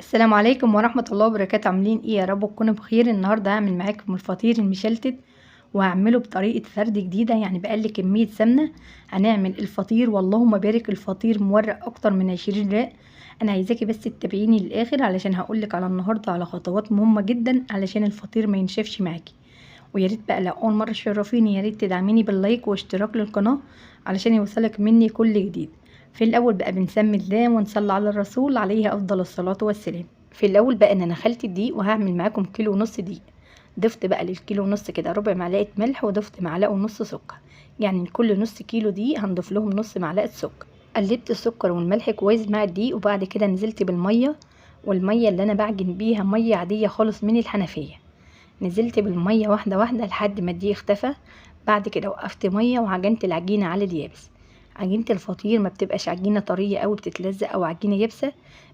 السلام عليكم ورحمة الله وبركاته. عاملين ايه؟ يا رب تكونوا بخير. النهارده هعمل معاكم الفطير المشلتت وهعمله بطريقة فرد جديدة، يعني بقل كمية سمنة. هنعمل الفطير واللهم بارك، الفطير مورق اكتر من 20 رق. انا عايزاكي بس تتابعيني للاخر علشان هقولك على النهارده على خطوات مهمة جدا علشان الفطير ما ينشفش معاكي. ويا ريت بقى لو اول مرة تشرفيني يا ريت تدعميني باللايك واشتراك للقناة علشان يوصلك مني كل جديد. في الاول بقى بنسمي الله ونصلي على الرسول عليه افضل الصلاة والسلام. في الاول بقى انا خلت الدقيق وهعمل معاكم كيلو ونص دقيق. ضفت بقى للكيلو ونص كده ربع معلقه ملح وضفت معلقه ونص سكر، يعني كل نص كيلو دقيق هنضيف لهم نص معلقه سكر. قلبت السكر والملح كويس مع الدقيق وبعد كده نزلت بالميه، والميه اللي انا بعجن بيها ميه عاديه خالص من الحنفيه. نزلت بالميه واحده واحده لحد ما الدقيق اختفى. بعد كده وقفت ميه وعجنت العجينه على اليابس. عجينة الفطير ما بتبقاش عجينة طرية قوي بتتلزق او عجينة يابسة،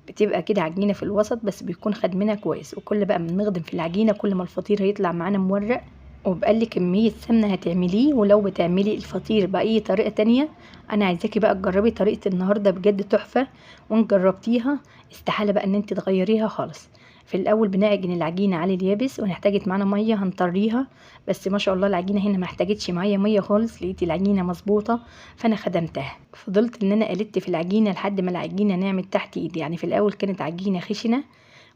بتبقى كده عجينة في الوسط بس بيكون خد منها كويس. وكل بقى ما نخدم في العجينة كل ما الفطير هيطلع معانا مورق وبأقل كمية سمنة هتعمليه. ولو بتعملي الفطير بأي طريقة تانية انا عايزاكي بقى تجربي طريقة النهاردة بجد تحفة، وان جربتيها استحالة بقى ان انت تغيريها خالص. في الاول بنعجن العجينة على اليابس ونحتاجت معانا مية هنطريها، بس ما شاء الله العجينة هنا ما احتاجتش معايا مية خالص، لقيت العجينة مظبوطة فانا خدمتها. فضلت ان انا قلبت في العجينة لحد ما العجينة نعمت تحت ايدي، يعني في الاول كانت عجينة خشنة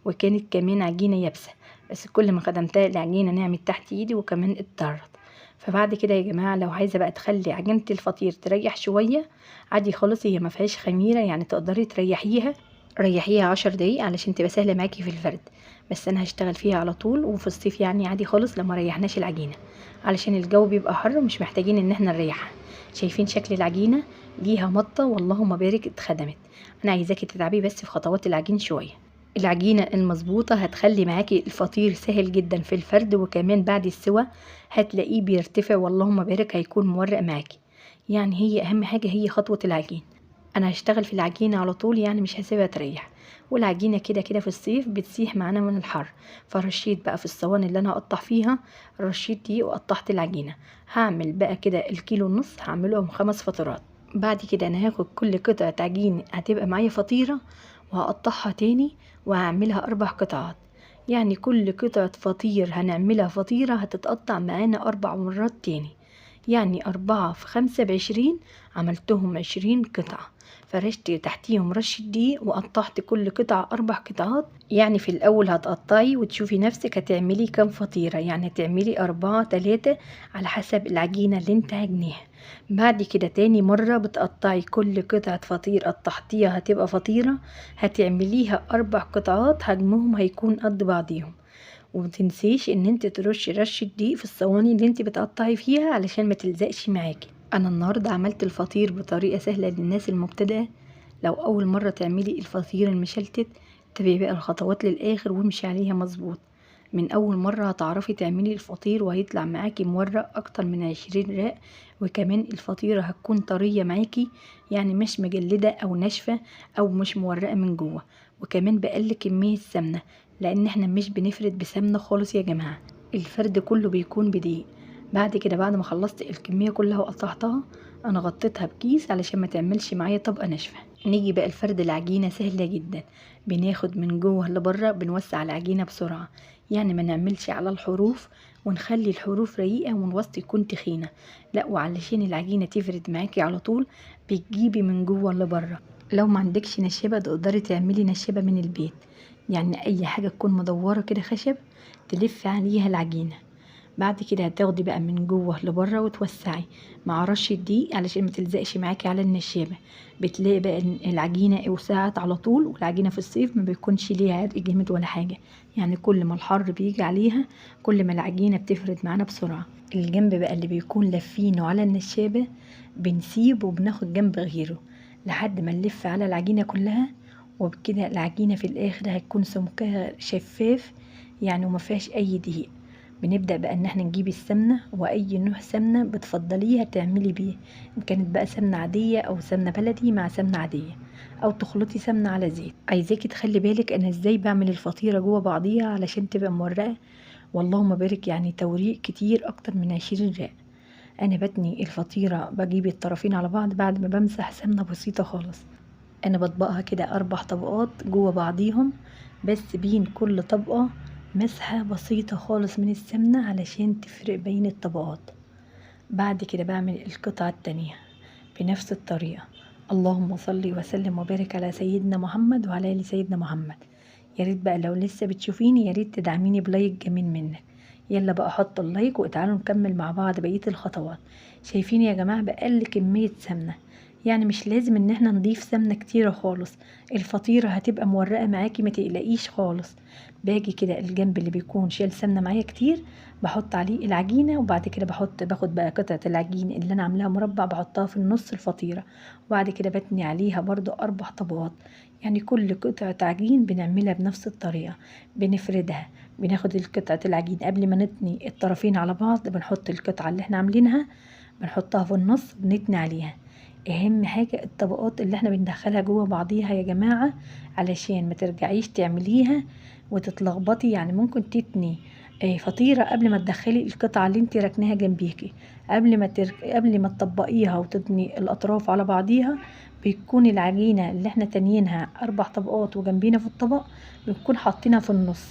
وكانت كمان عجينة يابسة، بس كل ما خدمتها العجينة نعمت تحت ايدي وكمان اتطرت. فبعد كده يا جماعة لو عايزة بقى تخلي عجينة الفطير تريح شوية عادي خالص، هي ما فيهاش خميرة، يعني تقدري تريحيها. ريحيها 10 دقايق علشان تبقى سهلة معاكي في الفرد، بس انا هشتغل فيها على طول. وفي الصيف يعني عادي خالص لما ريحناش العجينة علشان الجو بيبقى حر ومش محتاجين ان احنا نريحها. شايفين شكل العجينة؟ ليها مطة واللهم بارك اتخدمت. انا عايزاكي تتعبي بس في خطوات العجين شوية. العجينة المظبوطة هتخلي معاكي الفطير سهل جدا في الفرد، وكمان بعد السوا هتلاقيه بيرتفع واللهم بارك هيكون مورق معاكي. يعني هي اهم حاجة هي خطوة العجين. انا هشتغل في العجينة على طول، يعني مش هسيبها تريح. والعجينة كده كده في الصيف بتسيح معانا من الحر. فرشيت بقى في الصواني اللي انا هقطع فيها، رشيت دي وقطعت العجينة. هعمل بقى كده الكيلو ونص هعملهم 5 فطيرات. بعد كده انا هاخد كل قطعة عجين هتبقى معايا فطيرة وهقطعها تاني وهعملها 4 قطعات، يعني كل قطعة فطير هنعملها فطيرة هتتقطع معانا 4 مرات تاني، يعني 4 في 5 ب20، عملتهم 20 قطعة. فرشت تحتيهم رشة دقيق وقطعت كل قطعة 4 قطعات. يعني في الأول هتقطعي وتشوفي نفسك هتعملي كام فطيرة، يعني هتعملي 4 3 على حسب العجينة اللي انت عجنيها. بعد كده تاني مرة بتقطعي كل قطعة فطير قطعتيها هتبقى فطيرة هتعمليها 4 قطعات حجمهم هيكون قد بعضيهم. ومتنسيش ان انت ترشي رشة دقيق في الصواني اللي انت بتقطعي فيها علشان ما تلزقش معاكي. انا النهاردة عملت الفطير بطريقة سهلة للناس المبتدئة. لو اول مرة تعملي الفطير المشلتت تبقي بقى الخطوات للاخر وامشي عليها مظبوط. من اول مرة هتعرفي تعملي الفطير وهيطلع معاكي مورق اكتر من 20 رق. وكمان الفطيرة هتكون طرية معاكي، يعني مش مجلدة او ناشفة او مش مورقة من جوه. وكمان بقل كمية سمنة، لان احنا مش بنفرد بسمنة خالص يا جماعة، الفرد كله بيكون بدقيق. بعد كده بعد ما خلصت الكمية كلها وقطعتها انا غطيتها بكيس علشان ما تعملش معايا طبقة ناشفة. نيجي بقى الفرد العجينة سهلة جدا، بناخد من جوه لبره بنوسع العجينة بسرعة، يعني ما نعملش على الحروف ونخلي الحروف رقيقة والوسط يكون تخينة، لا وعلشان العجينة تفرد معاكي على طول بتجيبي من جوه لبره. لو ما عندكش نشابة تقدري تعملي نشابة من البيت، يعني اي حاجة تكون مدورة كده خشب تلف عليها العجينة. بعد كده هتاخدي بقى من جوه لبره وتوسعي مع رشة دقيق علشان ما تلزقش معاكي على النشابة. بتلاقي بقى إن العجينة اوسعت على طول، والعجينة في الصيف ما بيكونش ليها عرق جامد ولا حاجة، يعني كل ما الحر بيجي عليها كل ما العجينة بتفرد معانا بسرعة. الجنب بقى اللي بيكون لفينه على النشابة بنسيبه وبناخد جنب غيره لحد ما نلف على العجينة كلها. وبكده العجينة في الاخر هتكون سمكها شفاف، يعني وما فيهاش اي دقيق. بنبدأ بقى ان احنا نجيب السمنة واي نوع سمنة بتفضليها تعملي بيه، ان كانت بقى سمنة عادية او سمنة بلدي مع سمنة عادية او تخلطي سمنة على زيت. عايزاكي تخلي بالك انا ازاي بعمل الفطيرة جوه بعضيها علشان تبقى مورقة، واللهم بارك يعني توريق كتير اكتر من 20 رق. انا بتني الفطيرة بجيب الطرفين على بعض بعد ما بمسح سمنة بسيطة خالص. انا بطبقها كده 4 طبقات جوه بعضيهم، بس بين كل طبقة مسحة بسيطة خالص من السمنة علشان تفرق بين الطبقات. بعد كده بعمل القطعة التانية بنفس الطريقة. اللهم صل وسلم وبارك على سيدنا محمد وعلى آل سيدنا محمد. يا ريت بقى لو لسه بتشوفيني يا ريت تدعميني بلايك جميل منك. يلا بقى حط اللايك وتعالوا نكمل مع بعض بقية الخطوات. شايفين يا جماعة بقل كمية سمنة، يعني مش لازم ان احنا نضيف سمنة كتيرة خالص، الفطيرة هتبقى مورقة معاكي ما تقلقيش خالص. باجي كده الجنب اللي بيكون شايل سمنة معايا كتير بحط عليه العجينة، وبعد كده باخد بقى قطعة العجين اللي انا عاملاها مربع بحطها في النص الفطيرة، وبعد كده بتني عليها برضو 4 طبقات. يعني كل قطعة عجين بنعملها بنفس الطريقة، بنفردها، بناخد قطعة العجين قبل ما نتني الطرفين على بعض بنحط القطعة اللي احنا عاملينها بنحطها في النص بنتني عليها. اهم حاجة الطبقات اللي احنا بندخلها جوه بعضيها يا جماعة، علشان ما ترجعيش تعمليها وتتلخبطي. يعني ممكن تتني فطيرة قبل ما تدخلي القطعة اللي انت ركناها جنبيكي، قبل ما تطبقيها وتتني الاطراف على بعضيها، بيكون العجينة اللي احنا تانيينها 4 طبقات وجنبينا في الطبق بنكون حاطينها في النص،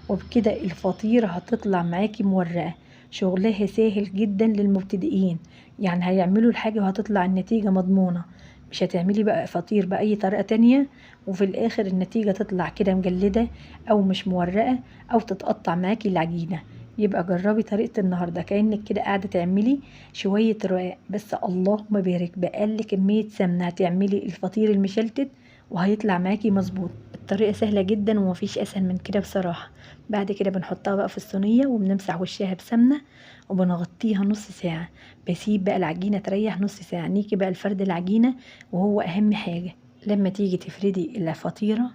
وبكده الفطيرة هتطلع معاكي مورقة. شغلها سهل جدا للمبتدئين، يعني هيعملوا الحاجة وهتطلع النتيجة مضمونة. مش هتعملي بقى فطير بأي طريقة تانية وفي الآخر النتيجة تطلع كده مجلدة أو مش مورقة أو تتقطع معاكي العجينة. يبقى جربي طريقة النهاردة كأنك كده قاعدة تعملي شوية رقاق، بس اللهم بارك بأقل كمية سمنة هتعملي الفطير المشلتت وهيطلع معاكي مظبوط. الطريقة سهلة جدا ومفيش أسهل من كده بصراحة. بعد كده بنحطها بقى في الصينية وبنمسح وشها بسمنة وبنغطيها نص ساعة. بسيب بقى العجينة تريح نص ساعة. نيجي بقى لفرد العجينة، وهو أهم حاجة لما تيجي تفردي الفطيرة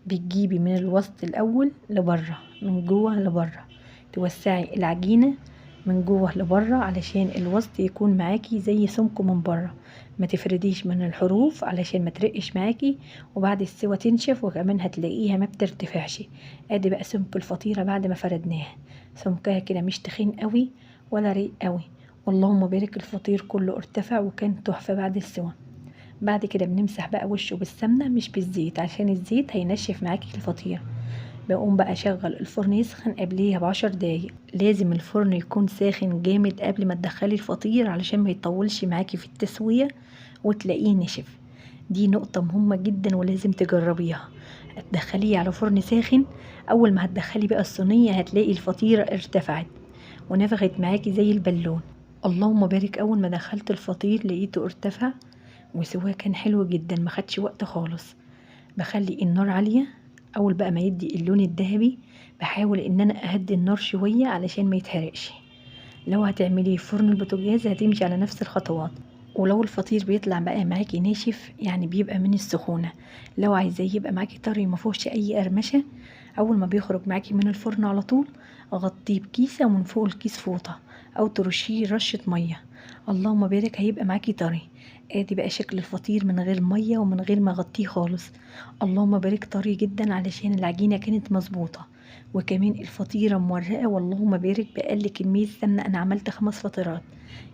بتجيبي من الوسط الأول لبره من جوه لبره، توسعي العجينة من جوه لبره علشان الوسط يكون معاكي زي سمكه من بره. ما تفرديش من الحروف علشان ما ترقش معاكي وبعد السوا تنشف، وكمان هتلاقيها ما بترتفعش. ادي بقى سمك الفطيرة بعد ما فردناها، سمكها كده مش تخين قوي ولا ريق قوي. اللهم بارك الفطير كله ارتفع وكان تحفة بعد السوا. بعد كده بنمسح بقى وشه بالسمنة مش بالزيت عشان الزيت هينشف معاكي الفطير. بقوم بقى اشغل الفرن يسخن قبليها ب10 دقايق. لازم الفرن يكون ساخن جامد قبل ما تدخلي الفطير علشان ما يطولش معاكي في التسوية وتلاقيه نشف. دي نقطة مهمة جدا ولازم تجربيها. هتدخليه على فرن ساخن، اول ما هتدخلي بقى الصينية هتلاقي الفطيرة ارتفعت ونفخت معاكي زي البالون. اللهم بارك، اول ما دخلت الفطير لقيته ارتفع وسواه كان حلو جدا ما خدش وقت خالص. بخلي النار عالية، اول بقى ما يدي اللون الذهبي بحاول ان انا اهدي النار شوية علشان ما يتحرقش. لو هتعمليه في فرن البوتاجاز هتمشي على نفس الخطوات. ولو الفطير بيطلع بقى معاكي ناشف يعني بيبقى من السخونة. لو عايزاه يبقى معاكي طري مفيهوش اي قرمشة، اول ما بيخرج معاكي من الفرن على طول غطيه بكيسة ومن فوق الكيس فوطة او ترشيه رشة مية. اللهم بارك هيبقى معاكي طري. ادي بقى شكل الفطير من غير مية ومن غير ما اغطيه خالص. اللهم بارك طري جدا علشان العجينة كانت مظبوطة، وكمان الفطيرة مورقة. واللهم بارك بأقل كمية سمنة. انا عملت 5 فطيرات،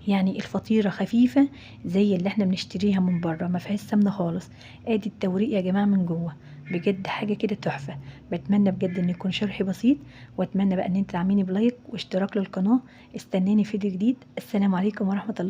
يعني الفطيرة خفيفة زي اللي احنا بنشتريها من بره ما فيهاش سمنة خالص. ادي التوريق يا جماعة من جوه، بجد حاجة كده تحفة. بتمنى بجد ان يكون شرحي بسيط، واتمنى بقى ان انت تعملي بلايك واشتراك للقناة. استناني فيديو جديد. السلام عليكم ورحمة الله.